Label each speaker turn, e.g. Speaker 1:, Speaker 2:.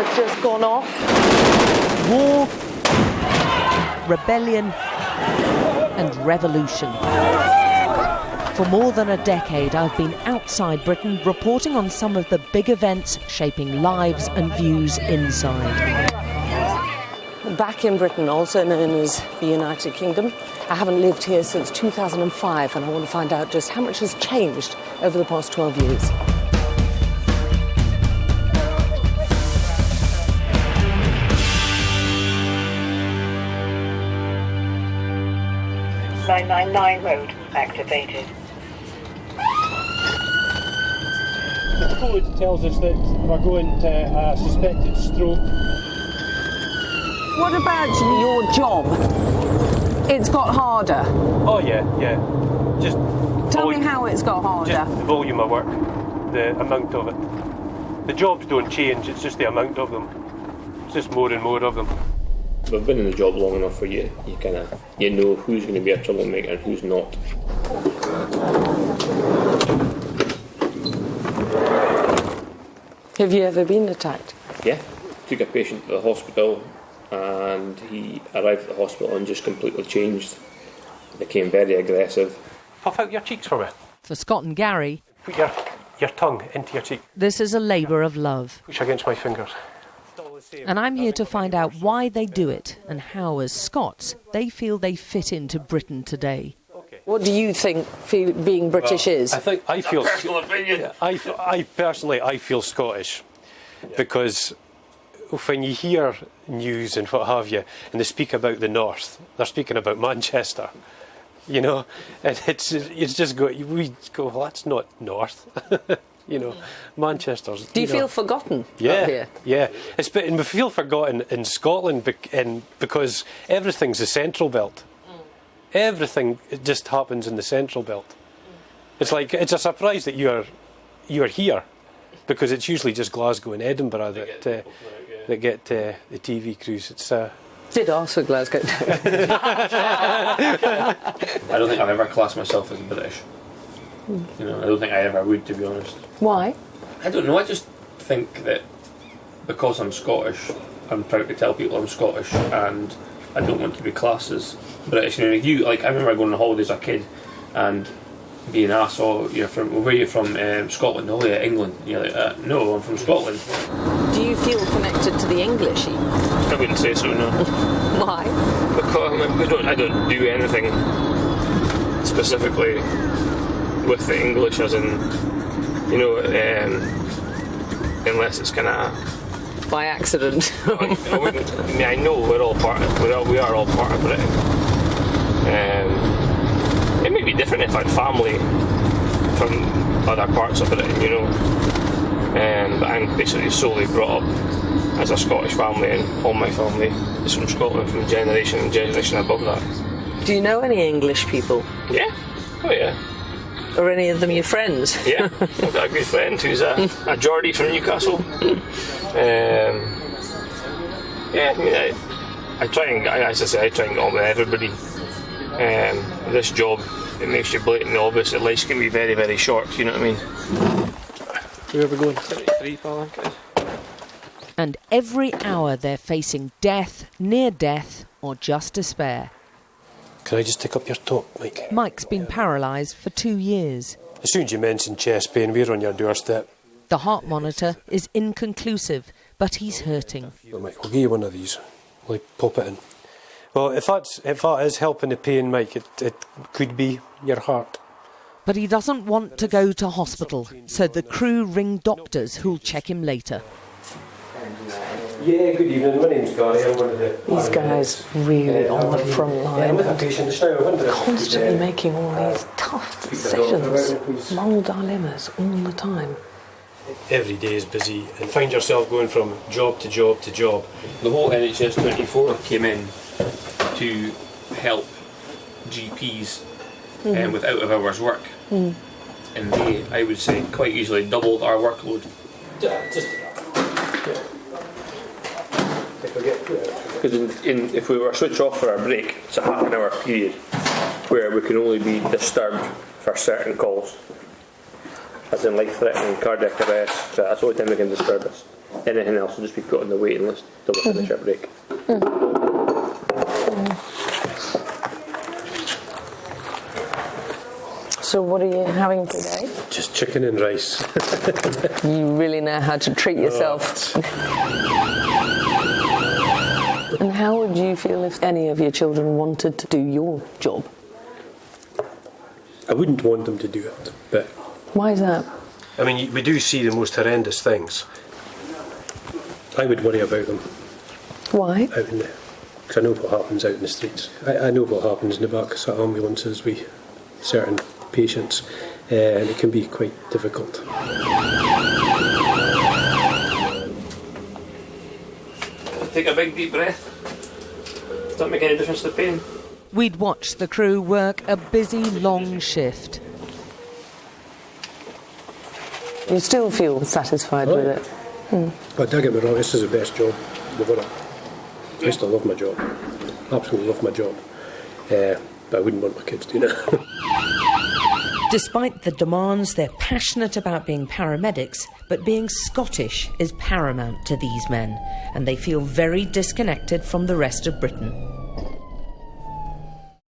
Speaker 1: has just gone off.
Speaker 2: War, rebellion and revolution. For more than a decade, I've been outside Britain reporting on some of the big events shaping lives and views inside.
Speaker 1: Back in Britain, also known as the United Kingdom. I haven't lived here since 2005, and I want to find out just how much has changed over the past 12 years.
Speaker 3: .999 road activated.
Speaker 4: The code tells us that we're going to a suspected stroke.
Speaker 1: What about your job? It's got harder.
Speaker 4: Oh yeah. Just
Speaker 1: Tell me how it's got harder.
Speaker 4: Just the volume of work, the amount of it. The jobs don't change, it's just the amount of them. It's just more and more of them.
Speaker 5: We've been in the job long enough for you know who's going to be a troublemaker and who's not.
Speaker 1: Have you ever been attacked?
Speaker 5: Yeah, took a patient to the hospital and he arrived at the hospital and just completely changed. Became very aggressive.
Speaker 4: Puff out your cheeks for me.
Speaker 2: For Scott and Gary,
Speaker 4: Put your tongue into your cheek.
Speaker 2: this is a labour of love.
Speaker 4: Push against my fingers.
Speaker 2: And I'm here to find out why they do it and how, as Scots, they feel they fit into Britain today.
Speaker 1: What do you think being British is?
Speaker 4: I feel
Speaker 5: Personal opinion.
Speaker 4: I personally feel Scottish because when you hear news and what have you, and they speak about the north, they're speaking about Manchester, you know, and it's just we go, well, that's not north. You know, Manchester's...
Speaker 1: Do you feel forgotten up here?
Speaker 4: Yeah. And we feel forgotten in Scotland because everything's the central belt. Everything just happens in the central belt. It's like, it's a surprise that you're here, because it's usually just Glasgow and Edinburgh that get the TV crews. It's...
Speaker 1: Did ask for Glasgow.
Speaker 5: I don't think I've ever classed myself as British. You know, I don't think I ever would, to be honest.
Speaker 1: Why?
Speaker 5: I don't know, I just think that because I'm Scottish, I'm proud to tell people I'm Scottish, and I don't want to be classed as British. You know, I remember going on holidays as a kid and being asked, "Oh, where are you from? Scotland." "Oh yeah, England." You're like, "No, I'm from Scotland."
Speaker 1: Do you feel connected to the English?
Speaker 5: I wouldn't say so, no.
Speaker 1: Why?
Speaker 5: Because I don't do anything specifically with the English, as in, you know, unless it's kind of
Speaker 1: by accident.
Speaker 5: I know we are all part of Britain. It may be different if I had family from other parts of Britain, you know. But I'm basically solely brought up as a Scottish family, and all my family is from Scotland, from generation and generation above that.
Speaker 1: Do you know any English people?
Speaker 5: Yeah. Oh yeah.
Speaker 1: Are any of them your friends?
Speaker 5: Yeah, I've got a good friend who's a Geordie from Newcastle. I try and get on with everybody. This job, it makes you blatantly obvious that life can be very, very short, you know what I mean? Where are we going? 73, pal,
Speaker 2: And every hour they're facing death, near death, or just despair.
Speaker 4: Can I just take up your talk, Mike?
Speaker 2: Mike's been paralysed for 2 years.
Speaker 4: As soon as you mention chest pain, we're on your doorstep.
Speaker 2: The heart monitor is inconclusive, but he's hurting.
Speaker 4: Well, Mike, we'll give you one of these. We'll pop it in. Well, if that is helping the pain, Mike, it could be your heart.
Speaker 2: But he doesn't want to go to hospital, so the crew ring doctors who'll check him later.
Speaker 4: Yeah, good evening. My name's Gary. I'm one of the...
Speaker 1: These guys really on the front line. Constantly making all these tough decisions, moral dilemmas all the time.
Speaker 4: Every day is busy, and find yourself going from job to job to job.
Speaker 5: The whole NHS 24 came in to help GPs with out of hours work, and they, I would say, quite easily doubled our workload. Because if we were switch off for our break, it's a half an hour period where we can only be disturbed for certain calls. as in life-threatening cardiac arrest. So that's the only time they can disturb us. Anything else will just be put on the waiting list till we finish our break.
Speaker 1: So what are you having today?
Speaker 4: Just chicken and rice.
Speaker 1: You really know how to treat yourself. And how would you feel if any of your children wanted to do your job?
Speaker 4: I wouldn't want them to do it, but...
Speaker 1: Why is that?
Speaker 4: I mean, we do see the most horrendous things. I would worry about them.
Speaker 1: Why?
Speaker 4: Out in the... Because I know what happens out in the streets. I know what happens in the back of ambulances with certain patients, and it can be quite difficult.
Speaker 5: Take a big deep breath. Does that make any difference to pain?
Speaker 2: We'd watch the crew work a busy, long shift.
Speaker 1: You still feel satisfied with it?
Speaker 4: But don't get me wrong, this is the best job we've ever. I used to love my job. Absolutely love my job. But I wouldn't want my kids doing it.
Speaker 2: Despite the demands, they're passionate about being paramedics, but being Scottish is paramount to these men, and they feel very disconnected from the rest of Britain.